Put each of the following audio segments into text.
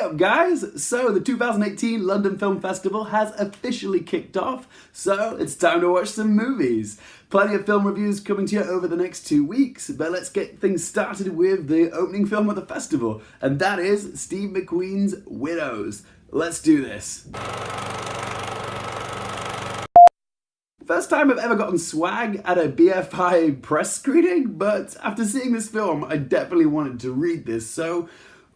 up, guys? So the 2018 London Film Festival has officially kicked off, so it's time to watch some movies. Plenty of film reviews coming to you over the next 2 weeks, but let's get things started with the opening film of the festival, and that is Steve McQueen's Widows. Let's do this. First time I've ever gotten swag at a BFI press screening, but after seeing this film, I definitely wanted to read this, so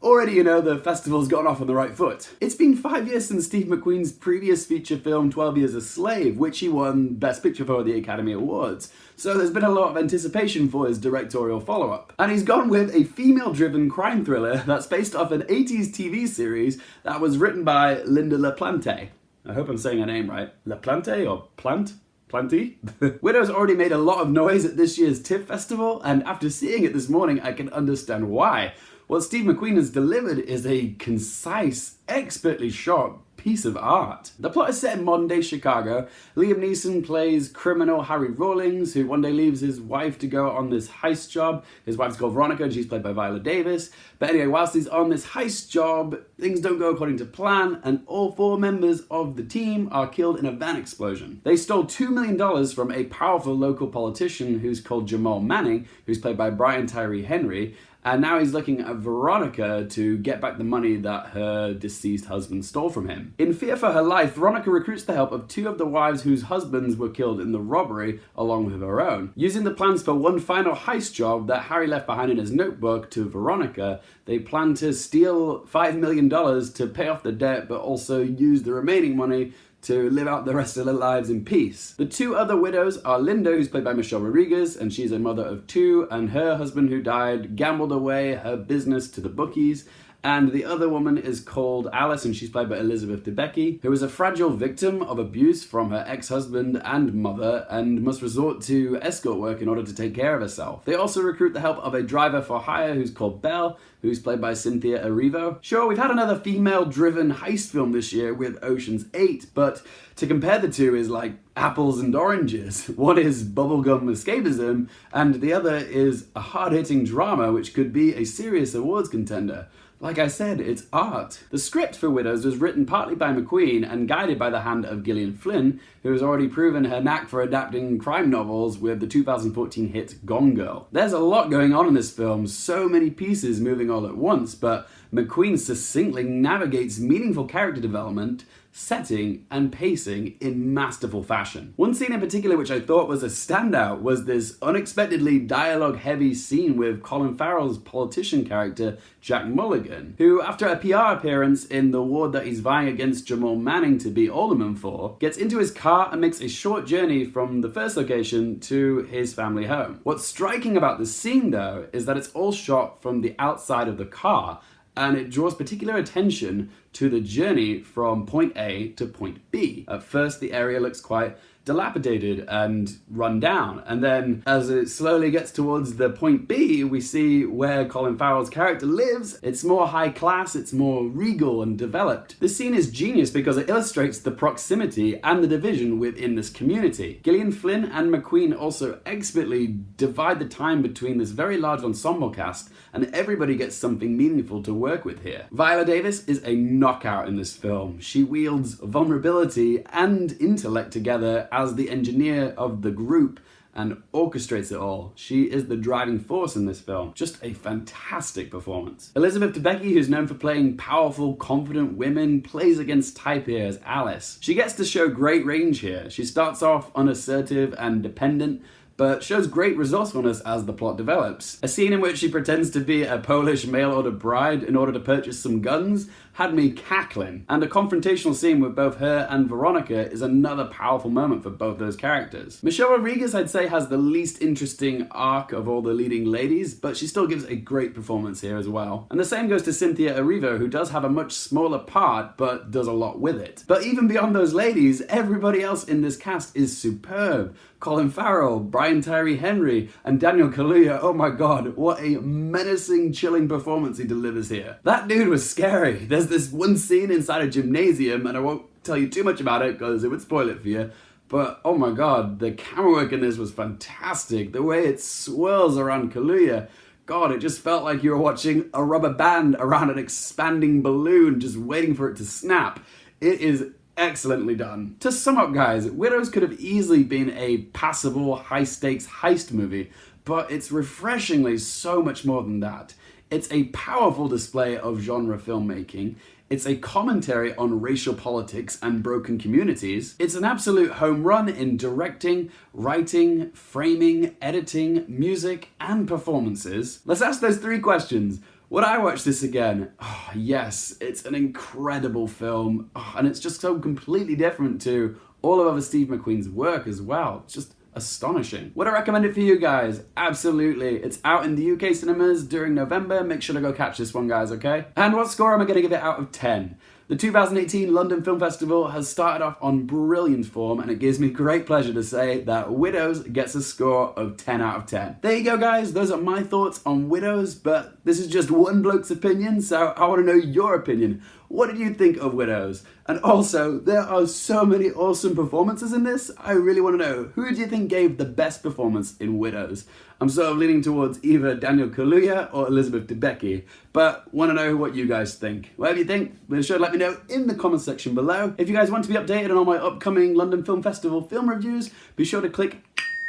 already you know the festival's gotten off on the right foot. It's been 5 years since Steve McQueen's previous feature film 12 Years a Slave, which he won Best Picture for at the Academy Awards, so there's been a lot of anticipation for his directorial follow-up. And he's gone with a female-driven crime thriller that's based off an 80s TV series that was written by Linda LaPlante. I hope I'm saying her name right. LaPlante or Plant? Plenty. Widows already made a lot of noise at this year's TIFF Festival, and after seeing it this morning, I can understand why. What Steve McQueen has delivered is a concise, expertly shot piece of art. The plot is set in modern-day Chicago. Liam Neeson plays criminal Harry Rawlings, who one day leaves his wife to go on this heist job. His wife's called Veronica, and she's played by Viola Davis. But anyway, whilst he's on this heist job, things don't go according to plan, and all 4 members of the team are killed in a van explosion. They stole $2 million from a powerful local politician who's called Jamal Manning, who's played by Brian Tyree Henry, and now he's looking at Veronica to get back the money that her deceased husband stole from him. In fear for her life, Veronica recruits the help of 2 of the wives whose husbands were killed in the robbery, along with her own. Using the plans for one final heist job that Harry left behind in his notebook to Veronica, they plan to steal $5 million to pay off the debt, but also use the remaining money to live out the rest of their lives in peace. The 2 other widows are Linda, who's played by Michelle Rodriguez, and she's a mother of 2, and her husband, who died, gambled away her business to the bookies. And the other woman is called Alice, and she's played by Elizabeth Debicki, who is a fragile victim of abuse from her ex-husband and mother, and must resort to escort work in order to take care of herself. They also recruit the help of a driver for hire who's called Belle, who's played by Cynthia Enrivo. Sure, we've had another female-driven heist film this year with Ocean's 8, but to compare the two is like apples and oranges. One is bubblegum escapism, and the other is a hard-hitting drama which could be a serious awards contender. Like I said, it's art. The script for Widows was written partly by McQueen and guided by the hand of Gillian Flynn, who has already proven her knack for adapting crime novels with the 2014 hit Gone Girl. There's a lot going on in this film, so many pieces moving all at once, but McQueen succinctly navigates meaningful character development, setting, and pacing in masterful fashion. One scene in particular which I thought was a standout was this unexpectedly dialogue-heavy scene with Colin Farrell's politician character, Jack Mulligan, who, after a PR appearance in the ward that he's vying against Jamal Manning to be alderman for, gets into his car and makes a short journey from the first location to his family home. What's striking about the scene, though, is that it's all shot from the outside of the car, and it draws particular attention to the journey from point A to point B. At first, the area looks quite dilapidated and run down, and then as it slowly gets towards the point B, we see where Colin Farrell's character lives. It's more high class, it's more regal and developed. This scene is genius because it illustrates the proximity and the division within this community. Gillian Flynn and McQueen also expertly divide the time between this very large ensemble cast, and everybody gets something meaningful to work with here. Viola Davis is a knockout in this film. She wields vulnerability and intellect together as the engineer of the group and orchestrates it all. She is the driving force in this film. Just a fantastic performance. Elizabeth Debicki, who's known for playing powerful, confident women, plays against type here as Alice. She gets to show great range here. She starts off unassertive and dependent, but shows great resourcefulness as the plot develops. A scene in which she pretends to be a Polish mail-order bride in order to purchase some guns had me cackling, and a confrontational scene with both her and Veronica is another powerful moment for both those characters. Michelle Rodriguez, I'd say, has the least interesting arc of all the leading ladies, but she still gives a great performance here as well. And the same goes to Cynthia Enrivo, who does have a much smaller part, but does a lot with it. But even beyond those ladies, everybody else in this cast is superb. Colin Farrell, Brian Tyree Henry, and Daniel Kaluuya, oh my god, what a menacing, chilling performance he delivers here. That dude was scary. There's this one scene inside a gymnasium, and I won't tell you too much about it because it would spoil it for you, but oh my god, the camera work in this was fantastic. The way it swirls around Kaluuya God, it just felt like you were watching a rubber band around an expanding balloon, just waiting for it to snap. It is excellently done. To sum up, guys, Widows could have easily been a passable, high-stakes heist movie, but it's refreshingly so much more than that. It's a powerful display of genre filmmaking. It's a commentary on racial politics and broken communities. It's an absolute home run in directing, writing, framing, editing, music, and performances. Let's ask those 3 questions. Would I watch this again? Oh, yes, it's an incredible film, and it's just so completely different to all of other Steve McQueen's work as well. It's just astonishing. Would I recommend it for you guys? Absolutely. It's out in the UK cinemas during November. Make sure to go catch this one, guys, okay? And what score am I going to give it out of 10? The 2018 London Film Festival has started off on brilliant form, and it gives me great pleasure to say that Widows gets a score of 10 out of 10. There you go, guys. Those are my thoughts on Widows, but this is just one bloke's opinion, so I want to know your opinion. What did you think of Widows? And also, there are so many awesome performances in this. I really want to know, who do you think gave the best performance in Widows? I'm sort of leaning towards either Daniel Kaluuya or Elizabeth Debicki, but want to know what you guys think. Whatever you think, be sure to let me know in the comment section below. If you guys want to be updated on all my upcoming London Film Festival film reviews, be sure to click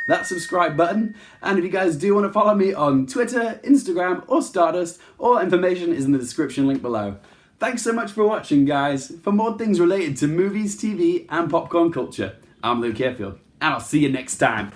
that subscribe button. And if you guys do want to follow me on Twitter, Instagram, or Stardust, all that information is in the description link below. Thanks so much for watching, guys. For more things related to movies, TV, and popcorn culture, I'm Luke Hearfield, and I'll see you next time.